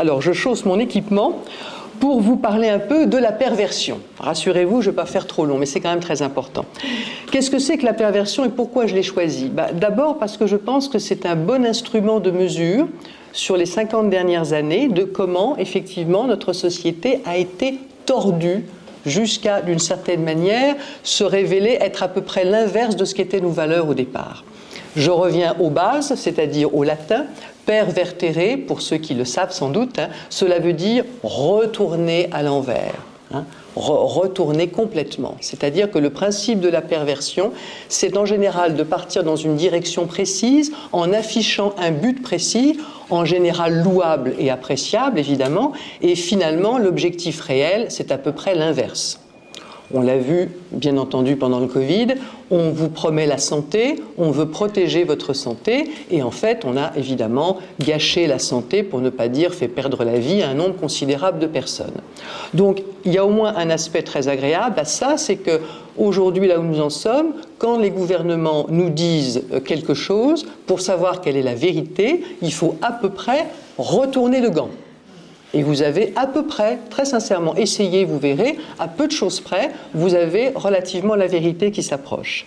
Alors, je chausse mon équipement pour vous parler un peu de la perversion. Rassurez-vous, je ne vais pas faire trop long, mais c'est quand même très important. Qu'est-ce que c'est que la perversion et pourquoi je l'ai choisi? D'abord parce que je pense que c'est un bon instrument de mesure sur les 50 dernières années de comment, effectivement, notre société a été tordue jusqu'à, d'une certaine manière, se révéler être à peu près l'inverse de ce qu'étaient nos valeurs au départ. Je reviens aux bases, c'est-à-dire au latin. Pervertere, pour ceux qui le savent sans doute, cela veut dire retourner à l'envers, retourner complètement. C'est-à-dire que le principe de la perversion, c'est en général de partir dans une direction précise en affichant un but précis, en général louable et appréciable évidemment, et finalement l'objectif réel, c'est à peu près l'inverse. On l'a vu, bien entendu, pendant le Covid, on vous promet la santé, on veut protéger votre santé, et en fait, on a évidemment gâché la santé, pour ne pas dire fait perdre la vie à un nombre considérable de personnes. Donc, il y a au moins un aspect très agréable à ça, c'est qu'aujourd'hui, là où nous en sommes, quand les gouvernements nous disent quelque chose, pour savoir quelle est la vérité, il faut à peu près retourner le gant. Et vous avez à peu près, très sincèrement, essayez, vous verrez, à peu de choses près, vous avez relativement la vérité qui s'approche.